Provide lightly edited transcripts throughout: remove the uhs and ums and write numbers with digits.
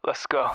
Let's go.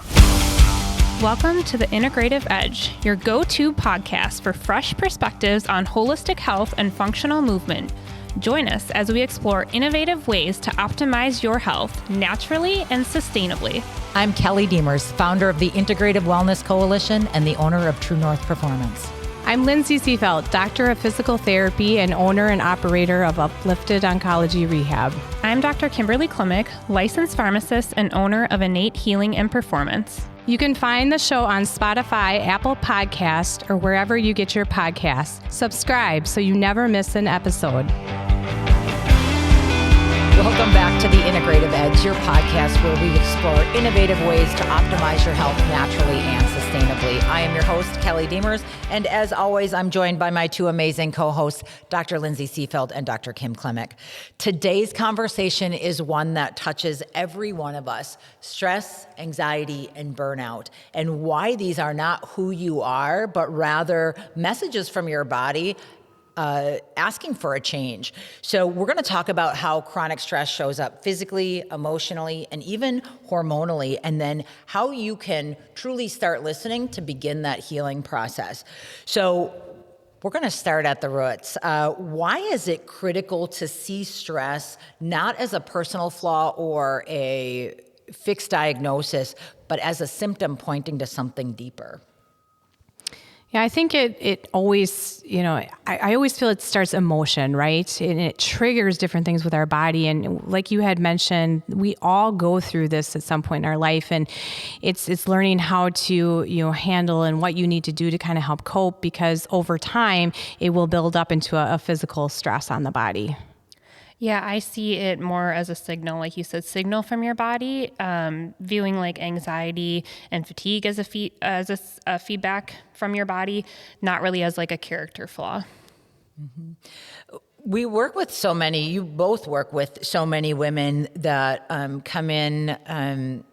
Welcome to The Integrative Edge, your go-to podcast for fresh perspectives on holistic health and functional movement. Join us as we explore innovative ways to optimize your health naturally and sustainably. I'm Kelly Demers, founder of the Integrative Wellness Coalition and the owner of True North Performance. I'm Lindsay Seefeld, doctor of physical therapy and owner and operator of Uplifted Oncology Rehab. I'm Dr. Kimberly Klimek, licensed pharmacist and owner of Innate Healing and Performance. You can find the show on Spotify, Apple Podcasts, or wherever you get your podcasts. Subscribe so you never miss an episode. Welcome back to the Integrative Edge, your podcast where we explore innovative ways to optimize your health naturally and sustainably. I am your host, Kelly Demers, and as always, I'm joined by my two amazing co-hosts, Dr. Lindsay Seefeld and Dr. Kim Klimek. Today's conversation is one that touches every one of us: stress, anxiety, and burnout, and why these are not who you are, but rather messages from your body asking for a change. So we're going to talk about how chronic stress shows up physically, emotionally, and even hormonally, and then how you can truly start listening to begin that healing process. So we're going to start at the roots. Why is it critical to see stress not as a personal flaw or a fixed diagnosis, but as a symptom pointing to something deeper? Yeah, I think it always, I always feel it starts emotion, right? And it triggers different things with our body. And like you had mentioned, we all go through this at some point in our life. And it's learning how to, handle and what you need to do to kind of help cope, because over time, it will build up into a physical stress on the body. Yeah, I see it more as a signal, like you said, signal from your body, viewing like anxiety and fatigue as a feedback from your body, not really as like a character flaw. Mm-hmm. We work with so many, you both work with so many women that come in and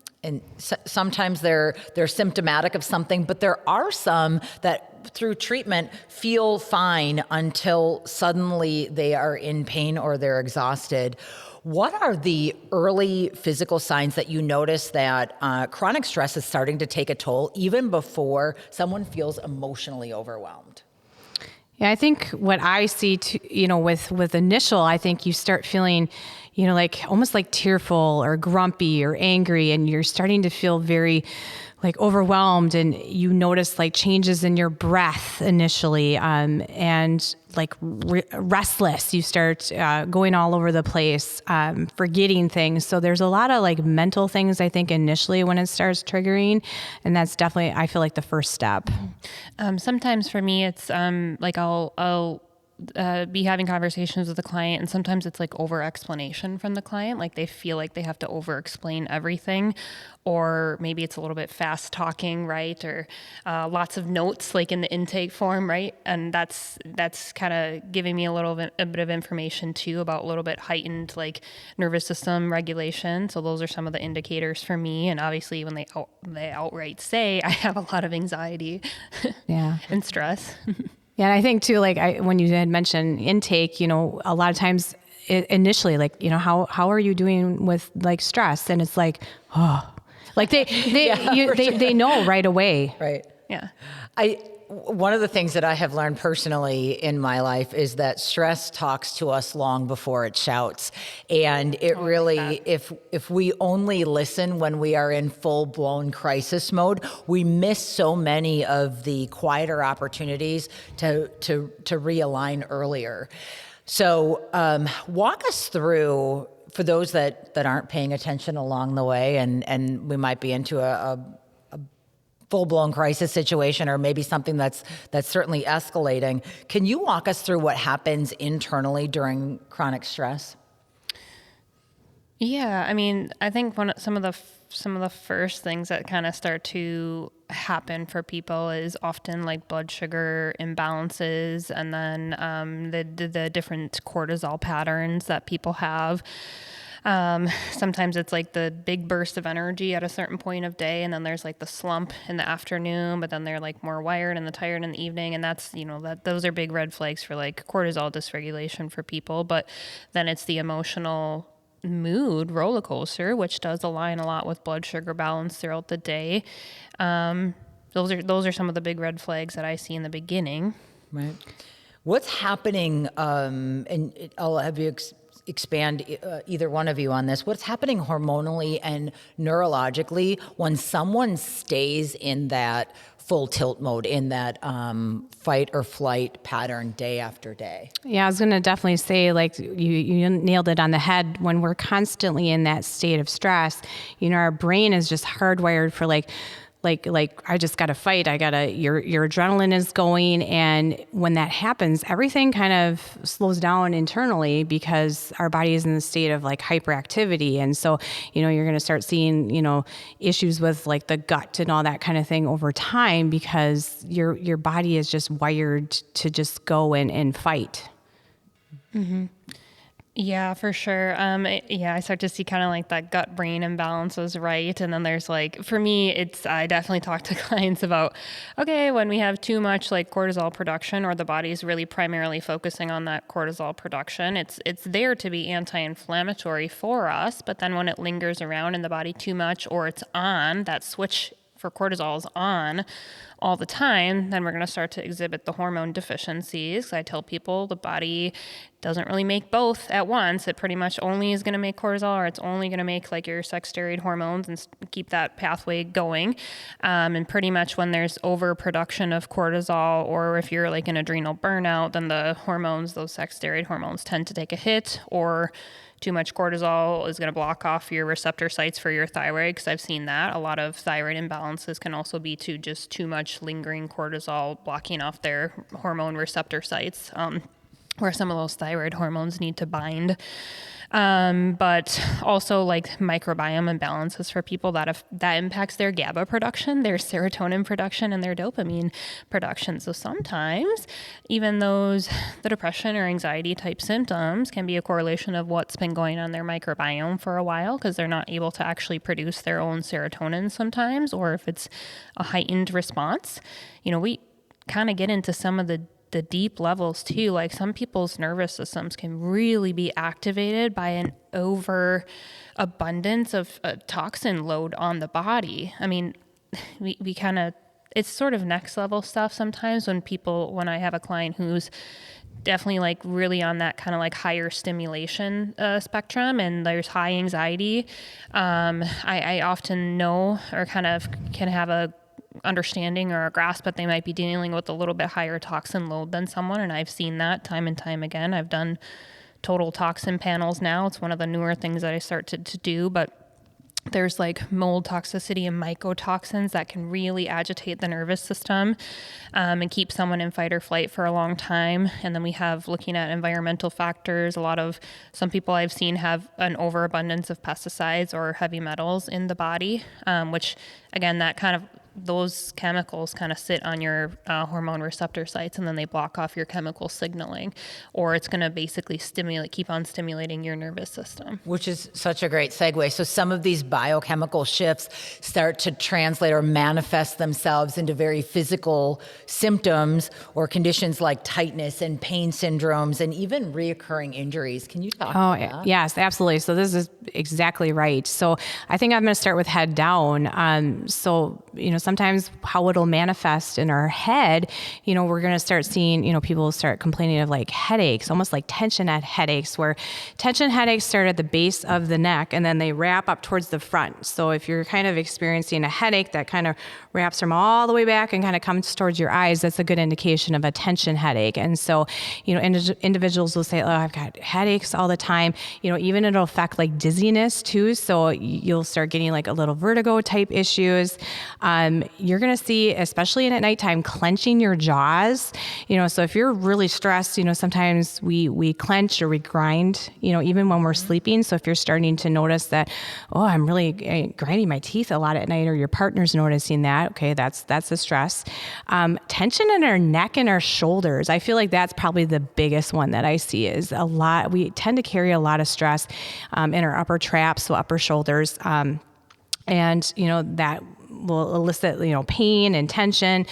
sometimes they're symptomatic of something, but there are some that through treatment feel fine until suddenly they are in pain or they're exhausted. What are the early physical signs that you notice that chronic stress is starting to take a toll even before someone feels emotionally overwhelmed? Yeah, I think what I see, with initial, I think you start feeling, like almost like tearful or grumpy or angry, and you're starting to feel very like overwhelmed, and you notice like changes in your breath initially, and like restless. You start going all over the place, forgetting things. So there's a lot of like mental things, I think, initially when it starts triggering, and that's definitely, I feel like, the first step. Sometimes for me, it's like I'll be having conversations with the client, and sometimes it's like over explanation from the client. Like they feel like they have to over explain everything, or maybe it's a little bit fast talking, right? Or lots of notes like in the intake form, right? And that's kind of giving me a bit of information too about a little bit heightened like nervous system regulation. So those are some of the indicators for me. And obviously when they outright say I have a lot of anxiety and stress. Yeah, and I think too, like when you had mentioned intake, a lot of times initially, like, how are you doing with like stress? And it's like, like they know right away. Right. Yeah. One of the things that I have learned personally in my life is that stress talks to us long before it shouts. And it really, if we only listen when we are in full-blown crisis mode, we miss so many of the quieter opportunities to realign earlier. So walk us through, for those that aren't paying attention along the way, and we might be into a full-blown crisis situation, or maybe something that's certainly escalating. Can you walk us through what happens internally during chronic stress? Yeah, I mean, I think some of the first things that kind of start to happen for people is often like blood sugar imbalances, and then the different cortisol patterns that people have. Sometimes it's like the big burst of energy at a certain point of day, and then there's like the slump in the afternoon, but then they're like more wired and tired in the evening. And that's, those are big red flags for like cortisol dysregulation for people. But then it's the emotional mood roller coaster, which does align a lot with blood sugar balance throughout the day. Those are some of the big red flags that I see in the beginning. Right. What's happening, and I'll have you expand either one of you on this. What's happening hormonally and neurologically when someone stays in that full tilt mode, in that fight or flight pattern day after day? Yeah, I was going to definitely say, like, you nailed it on the head. When we're constantly in that state of stress, our brain is just hardwired for like I just got to fight. Your adrenaline is going. And when that happens, everything kind of slows down internally because our body is in the state of like hyperactivity. And so, you're going to start seeing, issues with like the gut and all that kind of thing over time because your body is just wired to just go and fight. Mm-hmm. Yeah, for sure. I start to see kind of like that gut brain imbalance is right. And then there's like, for me, I definitely talk to clients about, okay, when we have too much like cortisol production or the body's really primarily focusing on that cortisol production, it's there to be anti-inflammatory for us. But then when it lingers around in the body too much, or it's on, that switch for cortisol is on all the time, then we're going to start to exhibit the hormone deficiencies. I tell people the body doesn't really make both at once. It pretty much only is going to make cortisol, or it's only going to make like your sex steroid hormones and keep that pathway going. And pretty much when there's overproduction of cortisol, or if you're like an adrenal burnout, then the hormones, those sex steroid hormones tend to take a hit, or too much cortisol is going to block off your receptor sites for your thyroid, because I've seen that. A lot of thyroid imbalances can also be just too much lingering cortisol blocking off their hormone receptor sites, where some of those thyroid hormones need to bind. But also like microbiome imbalances for people that impacts their GABA production, their serotonin production, and their dopamine production. So sometimes even the depression or anxiety type symptoms can be a correlation of what's been going on in their microbiome for a while, because they're not able to actually produce their own serotonin sometimes, or if it's a heightened response. We kind of get into some of the deep levels too. Like some people's nervous systems can really be activated by an overabundance of toxin load on the body. I mean, we kind of, it's sort of next level stuff sometimes when I have a client who's definitely like really on that kind of like higher stimulation spectrum, and there's high anxiety. I often know, or kind of can have a understanding or a grasp that they might be dealing with a little bit higher toxin load than someone. And I've seen that time and time again. I've done total toxin panels now. It's one of the newer things that I start to do, but there's like mold toxicity and mycotoxins that can really agitate the nervous system and keep someone in fight or flight for a long time. And then we have looking at environmental factors. Some people I've seen have an overabundance of pesticides or heavy metals in the body, which again, those chemicals kind of sit on your hormone receptor sites, and then they block off your chemical signaling, or it's going to basically keep on stimulating your nervous system. Which is such a great segue. So some of these biochemical shifts start to translate or manifest themselves into very physical symptoms or conditions like tightness and pain syndromes and even reoccurring injuries. Can you talk about that? Yes, absolutely. So this is exactly right. So I think I'm going to start with head down. Sometimes how it'll manifest in our head, we're going to start seeing, people start complaining of like headaches, almost like tension headaches, where tension headaches start at the base of the neck and then they wrap up towards the front. So if you're kind of experiencing a headache that kind of wraps from all the way back and kind of comes towards your eyes, that's a good indication of a tension headache. And so, individuals will say, oh, I've got headaches all the time. Even it'll affect like dizziness too. So you'll start getting like a little vertigo type issues. You're going to see, especially at nighttime, clenching your jaws. So if you're really stressed, sometimes we clench or we grind, even when we're sleeping. So if you're starting to notice that, oh, I'm really grinding my teeth a lot at night, or your partner's noticing that, okay, that's the stress. Tension in our neck and our shoulders. I feel like that's probably the biggest one that I see is a lot. We tend to carry a lot of stress in our upper traps, so upper shoulders. And that will elicit, pain and tension,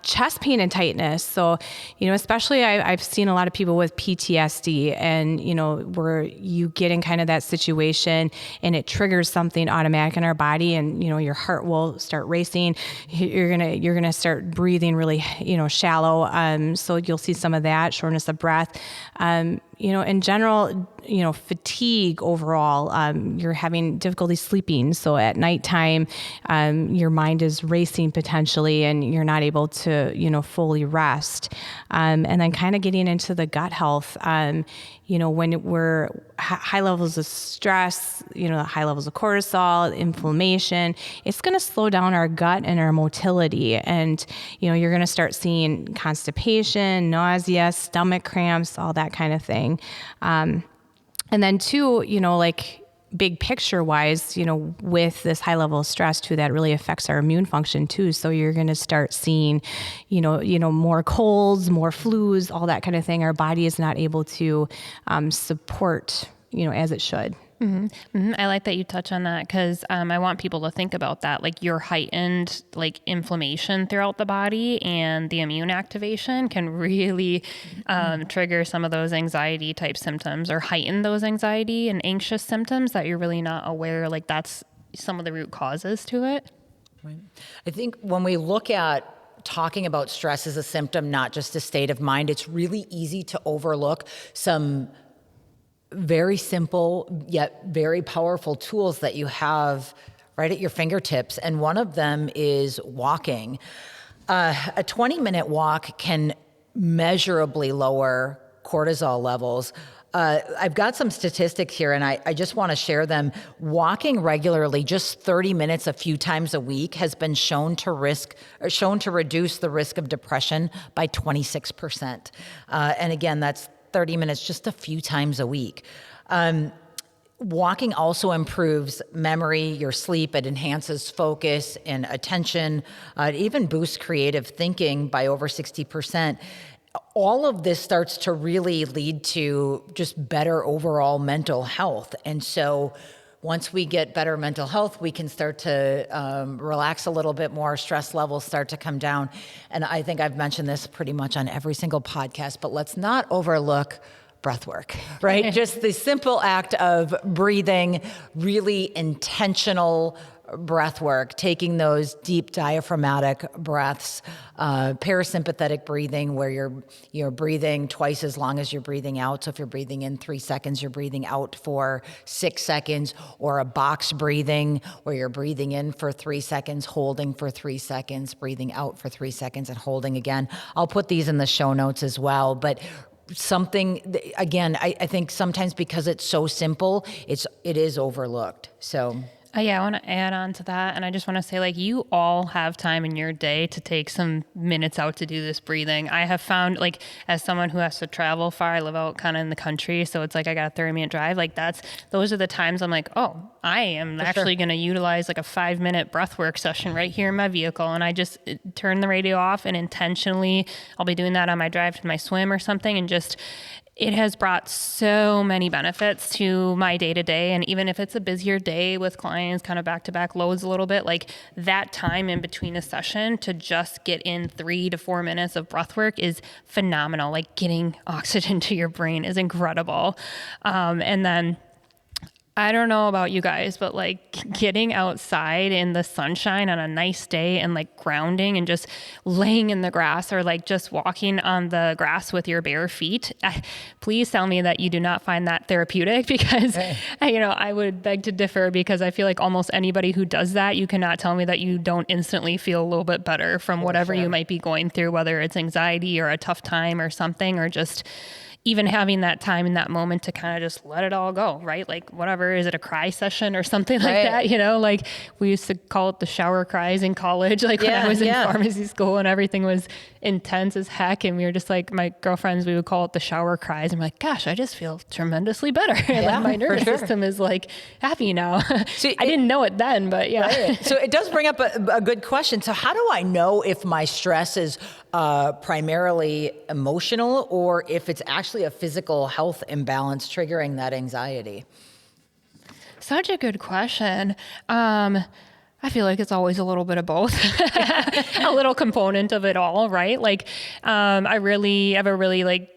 chest pain and tightness. So, especially I've seen a lot of people with PTSD and, where you get in kind of that situation and it triggers something automatic in our body and, your heart will start racing. You're going to start breathing really, shallow. So you'll see some of that, shortness of breath. In general, fatigue overall, you're having difficulty sleeping. So at nighttime, your mind is racing potentially and you're not able to, fully rest. And then kind of getting into the gut health, when we're high levels of stress, high levels of cortisol, inflammation, it's going to slow down our gut and our motility. And, you're going to start seeing constipation, nausea, stomach cramps, all that kind of thing. And then too, big picture wise, with this high level of stress too, that really affects our immune function too. So you're going to start seeing, more colds, more flus, all that kind of thing. Our body is not able to support, as it should. Mm-hmm. Mm-hmm. I like that you touch on that because I want people to think about that, like your heightened inflammation throughout the body and the immune activation can really trigger some of those anxiety type symptoms or heighten those anxiety and anxious symptoms that you're really not aware, that's some of the root causes to it. Right. I think when we look at talking about stress as a symptom, not just a state of mind, it's really easy to overlook some very simple yet very powerful tools that you have right at your fingertips. And one of them is walking. A 20-minute walk can measurably lower cortisol levels. I've got some statistics here and I just want to share them. Walking regularly, just 30 minutes a few times a week has been shown to reduce the risk of depression by 26%. And again, that's 30 minutes just a few times a week. Walking also improves memory, your sleep. It enhances focus and attention. It even boosts creative thinking by over 60%. All of this starts to really lead to just better overall mental health. And so once we get better mental health, we can start to relax a little bit more, stress levels start to come down. And I think I've mentioned this pretty much on every single podcast, but let's not overlook breath work, right? Just the simple act of breathing, really intentional breath work, taking those deep diaphragmatic breaths, parasympathetic breathing where you're breathing twice as long as you're breathing out. So if you're breathing in 3 seconds, you're breathing out for 6 seconds, or a box breathing where you're breathing in for 3 seconds, holding for 3 seconds, breathing out for 3 seconds and holding again. I'll put these in the show notes as well, but something, again, I think sometimes because it's so simple, it is overlooked. So Yeah, I want to add on to that. And I just want to say, you all have time in your day to take some minutes out to do this breathing. I have found, as someone who has to travel far, I live out kind of in the country. So it's I got a 30-minute drive. Those are the times I'm I am actually going to utilize a 5-minute breath work session right here in my vehicle. And I just turn the radio off and intentionally, I'll be doing that on my drive to my swim or something. And it has brought so many benefits to my day-to-day. And even if it's a busier day with clients, kind of back-to-back loads a little bit, that time in between a session to just get in 3 to 4 minutes of breath work is phenomenal. Getting oxygen to your brain is incredible. And then I don't know about you guys, but getting outside in the sunshine on a nice day and grounding and just laying in the grass or just walking on the grass with your bare feet. Please tell me that you do not find that therapeutic because, I would beg to differ because I feel almost anybody who does that, you cannot tell me that you don't instantly feel a little bit better from whatever you might be going through, whether it's anxiety or a tough time or something, or just even having that time in that moment to kind of just let it all go, right? Whatever, is it a cry session or something like that? We used to call it the shower cries in college, when I was in pharmacy school and everything was intense as heck. And we were just my girlfriends, we would call it the shower cries. And we're gosh, I just feel tremendously better. My nervous system is happy now. So I didn't know it then, but yeah. Right. So it does bring up a good question. So how do I know if my stress is primarily emotional or if it's actually a physical health imbalance triggering that anxiety? Such a good question. I feel like it's always a little bit of both, a little component of it all, right? Like, I really have a really like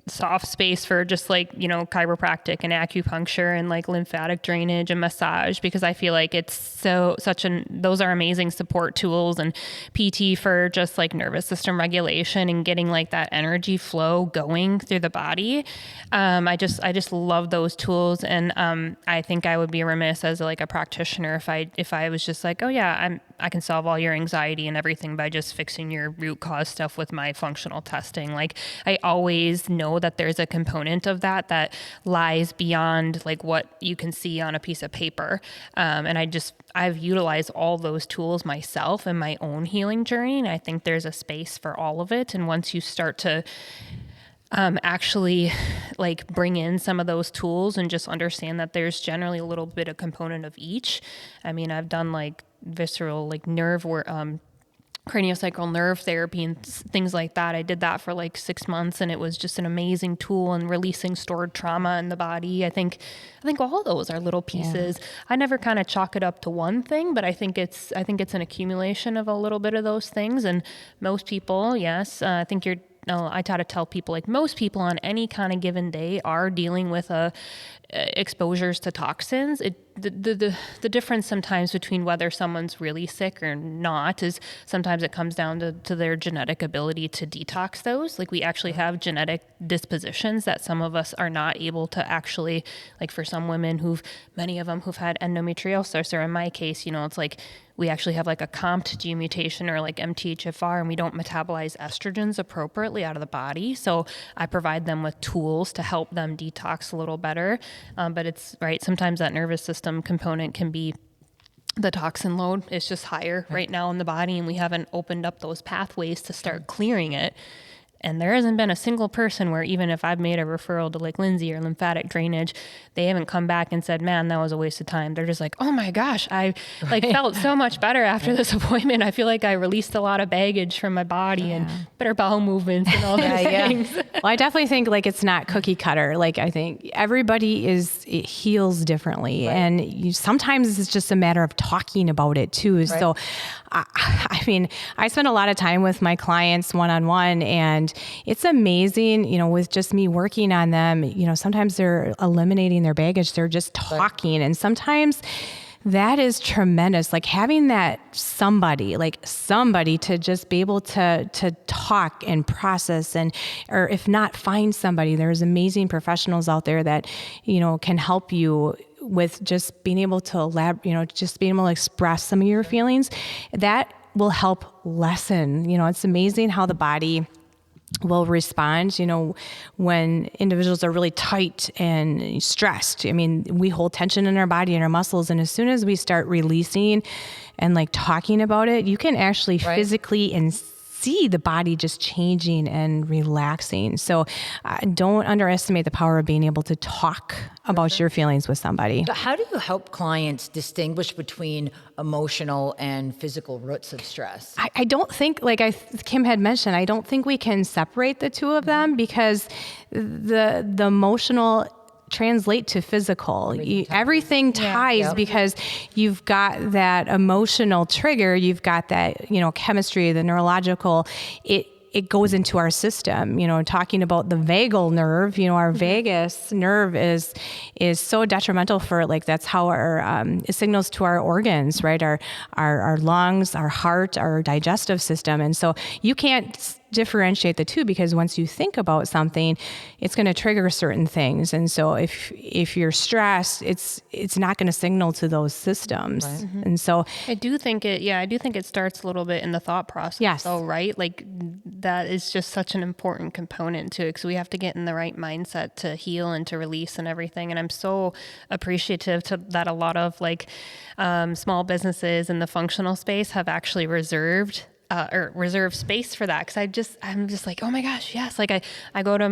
soft space for just like, you know, chiropractic and acupuncture and like lymphatic drainage and massage, because I feel like it's those are amazing support tools, and PT for just like nervous system regulation and getting like that energy flow going through the body. I just love those tools. And, I think I would be remiss as like a practitioner if I was just like, oh yeah, I can solve all your anxiety and everything by just fixing your root cause stuff with my functional testing. Like, I always know that there's a component of that lies beyond like what you can see on a piece of paper. And I've utilized all those tools myself in my own healing journey. And I think there's a space for all of it. And once you start to actually like bring in some of those tools and just understand that there's generally a little bit of component of each. I mean, I've done like visceral, like nerve work, craniosacral nerve therapy and things like that. I did that for like 6 months, and it was just an amazing tool in releasing stored trauma in the body. I think all of those are little pieces. Yeah. I never kind of chalk it up to one thing, but I think it's an accumulation of a little bit of those things. And most people, yes, I try to tell people, like, most people on any kind of given day are dealing with exposures to toxins. The difference sometimes between whether someone's really sick or not is sometimes it comes down to their genetic ability to detox those. Like, we actually have genetic dispositions that some of us are not able to actually, like for some women many of them who've had endometriosis, or in my case, you know, it's like we actually have like a COMT mutation or like MTHFR, and we don't metabolize estrogens appropriately out of the body. So I provide them with tools to help them detox a little better. But it's right. Sometimes that nervous system component can be the toxin load is just higher right now in the body, and we haven't opened up those pathways to start clearing it. And there hasn't been a single person where, even if I've made a referral to like Lindsay or lymphatic drainage, they haven't come back and said, man, that was a waste of time. They're just like, oh my gosh, I felt so much better after this appointment. I feel like I released a lot of baggage from my body and better bowel movements and all those things. Well, I definitely think like it's not cookie cutter. Like, I think everybody it heals differently. Right. And sometimes it's just a matter of talking about it too. Right. So I mean, I spend a lot of time with my clients one-on-one, and it's amazing, you know, with just me working on them, you know, sometimes they're eliminating their baggage. They're just talking. And sometimes that is tremendous. Like, having that somebody to just be able to talk and process, or if not, find somebody. There's amazing professionals out there that, you know, can help you with just being able to just being able to express some of your feelings. That will help lessen, you know, it's amazing how the body will respond, you know, when individuals are really tight and stressed. I mean, we hold tension in our body and our muscles, and as soon as we start releasing and like talking about it, you can actually physically and see the body just changing and relaxing. So don't underestimate the power of being able to talk about your feelings with somebody. But how do you help clients distinguish between emotional and physical roots of stress? I don't think, like Kim had mentioned, I don't think we can separate the two of them, because the emotional translate to physical. Everything ties because you've got that emotional trigger, you've got that, you know, chemistry, the neurological, it goes into our system. You know, talking about the vagal nerve, you know, our vagus nerve is so detrimental for, like, that's how it signals to our organs, right? Our lungs, our heart, our digestive system. And so you can't differentiate the two, because once you think about something, it's going to trigger certain things. And so if you're stressed, it's not going to signal to those systems. Right. Mm-hmm. And so I do think it starts a little bit in the thought process. Yes. So, right? Like, that is just such an important component to it, because we have to get in the right mindset to heal and to release and everything. And I'm so appreciative that a lot of small businesses in the functional space have actually reserved space for that. Cause I'm just like, oh my gosh, yes. Like I go to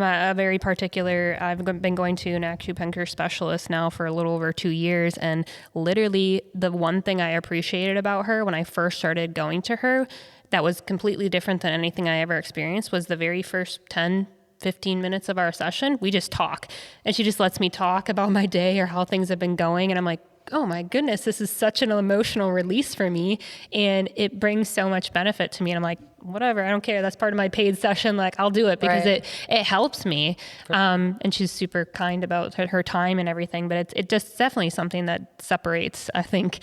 I've been going to an acupuncture specialist now for a little over 2 years. And literally the one thing I appreciated about her when I first started going to her that was completely different than anything I ever experienced was the very first 10-15 minutes of our session. We just talk, and she just lets me talk about my day or how things have been going. And I'm like, oh my goodness, this is such an emotional release for me. And it brings so much benefit to me. And I'm like, whatever, I don't care. That's part of my paid session. Like, I'll do it because it helps me. And she's super kind about her time and everything, but it's just definitely something that separates, I think,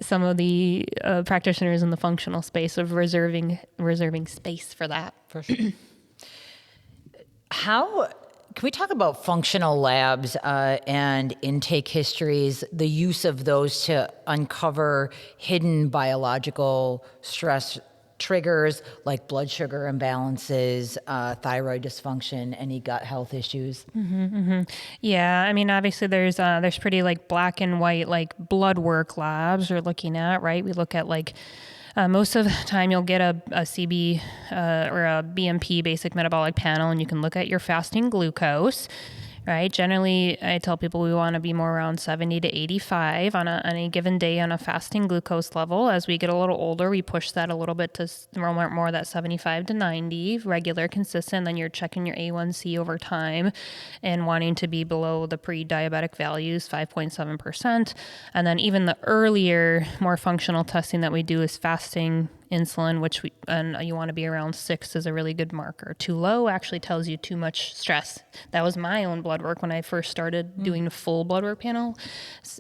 some of the practitioners in the functional space of reserving space for that. For sure. Can we talk about functional labs and intake histories, the use of those to uncover hidden biological stress triggers like blood sugar imbalances, thyroid dysfunction, any gut health issues? Yeah, I mean, obviously there's pretty like black and white like blood work labs we're looking at, right? We look at like most of the time you'll get a CB or a BMP, basic metabolic panel, and you can look at your fasting glucose, right? Generally, I tell people we want to be more around 70 to 85 on any given day on a fasting glucose level. As we get a little older, we push that a little bit to more that 75 to 90, regular, consistent. Then you're checking your A1C over time and wanting to be below the pre-diabetic values, 5.7%. And then even the earlier, more functional testing that we do is fasting insulin, and you want to be around 6 is a really good marker. Too low actually tells you too much stress. That was my own blood work when I first started doing a full blood work panel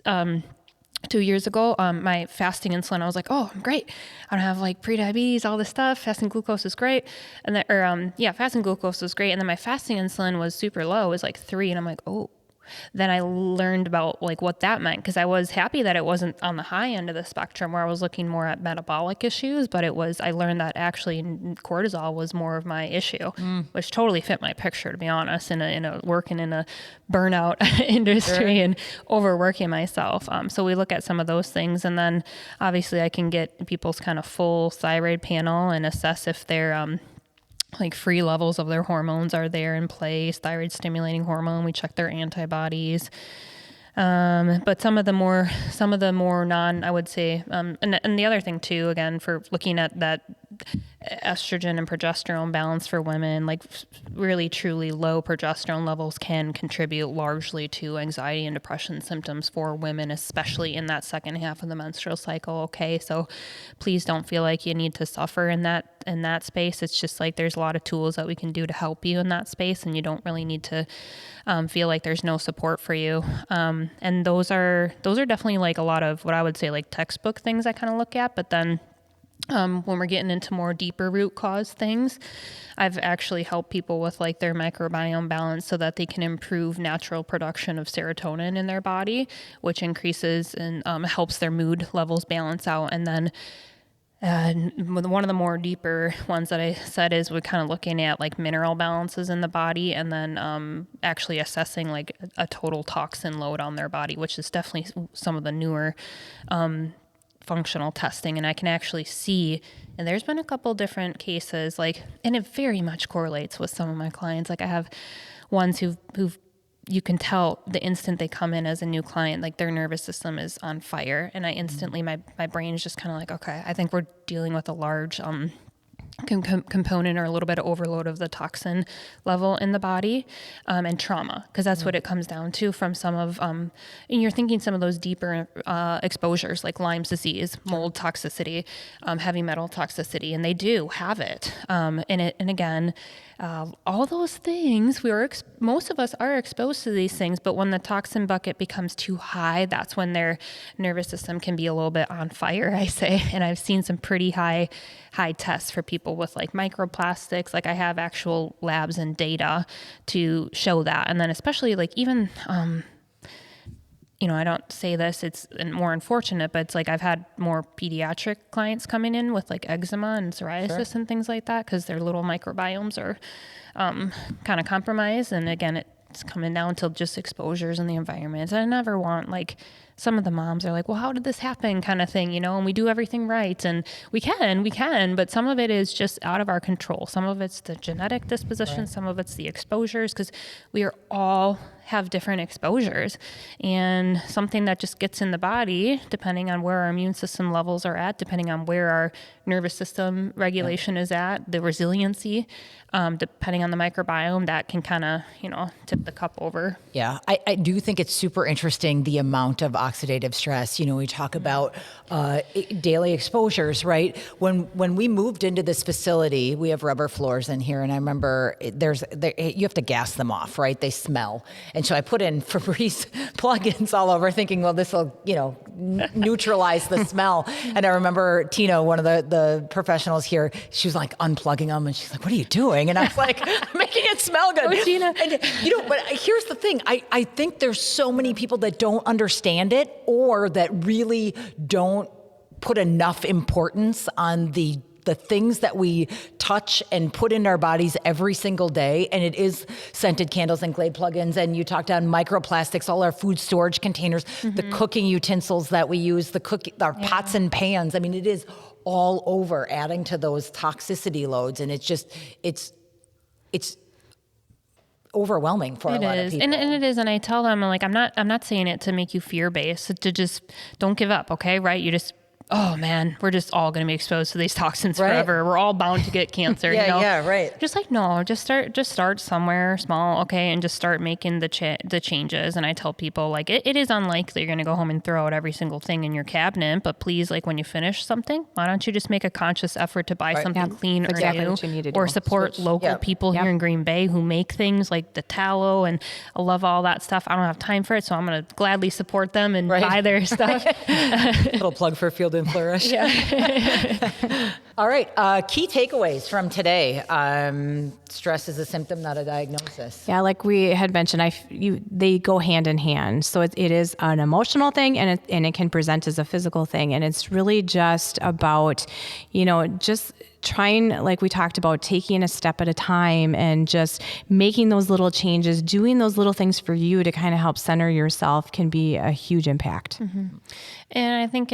2 years ago. My fasting insulin, I was like, oh, I'm great. I don't have like pre-diabetes, all this stuff. Fasting glucose is great. And fasting glucose was great. And then my fasting insulin was super low. It was like 3. And I'm like, oh. Then I learned about like what that meant, because I was happy that it wasn't on the high end of the spectrum where I was looking more at metabolic issues, but I learned that actually cortisol was more of my issue, which totally fit my picture, to be honest, working in a burnout industry and overworking myself. So we look at some of those things, and then obviously I can get people's kind of full thyroid panel and assess if they're like free levels of their hormones are there in place, thyroid stimulating hormone. We check their antibodies. But some of the more I would say, and the other thing too, again, for looking at that estrogen and progesterone balance for women, like really truly low progesterone levels can contribute largely to anxiety and depression symptoms for women, especially in that second half of the menstrual cycle. Okay. So please don't feel like you need to suffer in that space. It's just like, there's a lot of tools that we can do to help you in that space, and you don't really need to feel like there's no support for you. And those are definitely like a lot of what I would say like textbook things I kind of look at, but then when we're getting into more deeper root cause things, I've actually helped people with like their microbiome balance so that they can improve natural production of serotonin in their body, which increases and helps their mood levels balance out. And then one of the more deeper ones that I said is we're kind of looking at like mineral balances in the body, and then actually assessing like a total toxin load on their body, which is definitely some of the newer functional testing. And I can actually see, and there's been a couple different cases, like, and it very much correlates with some of my clients. Like I have ones who've you can tell the instant they come in as a new client, like their nervous system is on fire. And I instantly, my brain is just kind of like, okay, I think we're dealing with a large component or a little bit of overload of the toxin level in the body, and trauma, because that's what it comes down to from some of, and you're thinking some of those deeper exposures like Lyme's disease, mold toxicity, heavy metal toxicity, and they do have it. And again, all those things, most of us are exposed to these things, but when the toxin bucket becomes too high, that's when their nervous system can be a little bit on fire, I say. And I've seen some pretty high tests for people with like microplastics. Like I have actual labs and data to show that. And then especially like even, I don't say this, it's more unfortunate, but it's like I've had more pediatric clients coming in with like eczema and psoriasis and things like that, because their little microbiomes are kind of compromised. And again, it's coming down to just exposures in the environment. And I never want, like, some of the moms are like, well, how did this happen kind of thing, and we do everything right. And we can, but some of it is just out of our control. Some of it's the genetic disposition, some of it's the exposures, because we are all have different exposures, and something that just gets in the body, depending on where our immune system levels are at, depending on where our nervous system regulation is at, the resiliency, depending on the microbiome, that can kind of, tip the cup over. Yeah, I do think it's super interesting, the amount of oxidative stress. We talk about daily exposures, right? When we moved into this facility, we have rubber floors in here, and I remember you have to gas them off, right? They smell. And so I put in Febreze plugins all over thinking, well, this will, neutralize the smell. And I remember Tina, one of the professionals here, she was like unplugging them, and she's like, what are you doing? And I was like, I'm making it smell good. Oh, Tina. And, but here's the thing. I think there's so many people that don't understand it, or that really don't put enough importance on the things that we touch and put in our bodies every single day. And it is scented candles and Glade plugins. And you talked on microplastics, all our food storage containers, the cooking utensils that we use, our pots and pans. I mean, it is all over, adding to those toxicity loads. And it's overwhelming for a lot of people. And it is. And I tell them, like, I'm not saying it to make you fear-based, to just don't give up. Okay. Right. You just, oh man, we're just all going to be exposed to these toxins forever. We're all bound to get cancer. Yeah, right. Just like, no, just start somewhere small. Okay. And just start making the changes. And I tell people, like, it is unlikely you're going to go home and throw out every single thing in your cabinet, but please, like, when you finish something, why don't you just make a conscious effort to buy something clean or new, or support local people here in Green Bay who make things like the tallow, and I love all that stuff. I don't have time for it, so I'm going to gladly support them and buy their stuff. Little plug for Field and Flourish. Yeah. All right. Key takeaways from today. Stress is a symptom, not a diagnosis. Yeah, like we had mentioned, they go hand in hand. So it is an emotional thing, and it can present as a physical thing. And it's really just about, just trying, like we talked about, taking a step at a time and just making those little changes, doing those little things for you to kind of help center yourself can be a huge impact. Mm-hmm. And I think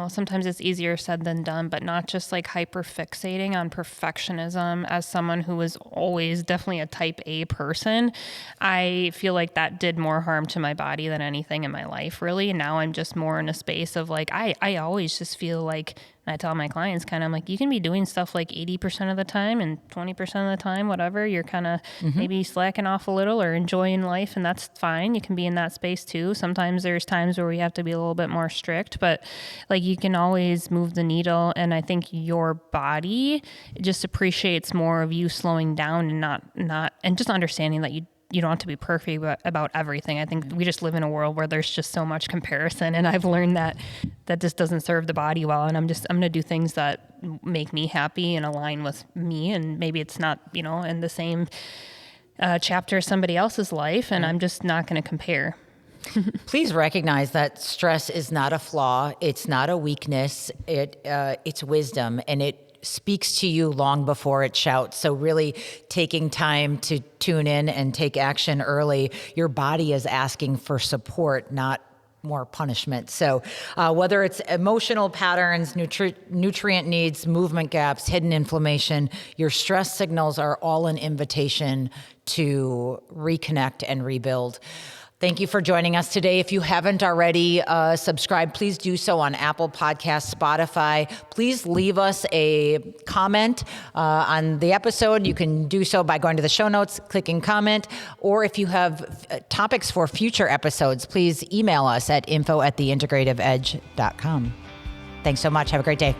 sometimes it's easier said than done, but not just like hyper fixating on perfectionism. As someone who was always definitely a type A person, I feel like that did more harm to my body than anything in my life, really. And now I'm just more in a space of like, I always just feel like, and I tell my clients I'm like, you can be doing stuff like 80% of the time, and 20% of the time, whatever, you're kind of maybe slacking off a little or enjoying life, and that's fine. You can be in that space too. Sometimes there's times where we have to be a little bit more strict, but like you can always move the needle. And I think your body just appreciates more of you slowing down and not and just understanding that you don't have to be perfect about everything. I think we just live in a world where there's just so much comparison, and I've learned that just doesn't serve the body well. And I'm going to do things that make me happy and align with me. And maybe it's not, in the same chapter as somebody else's life, and I'm just not going to compare. Please recognize that stress is not a flaw. It's not a weakness. It's wisdom, and it speaks to you long before it shouts. So really taking time to tune in and take action early. Your body is asking for support, not more punishment. So whether it's emotional patterns, nutrient needs, movement gaps, hidden inflammation, your stress signals are all an invitation to reconnect and rebuild. Thank you for joining us today. If you haven't already subscribed, please do so on Apple Podcasts, Spotify. Please leave us a comment on the episode. You can do so by going to the show notes, clicking comment, or if you have topics for future episodes, please email us at info@theintegrativeedge.com. Thanks so much. Have a great day.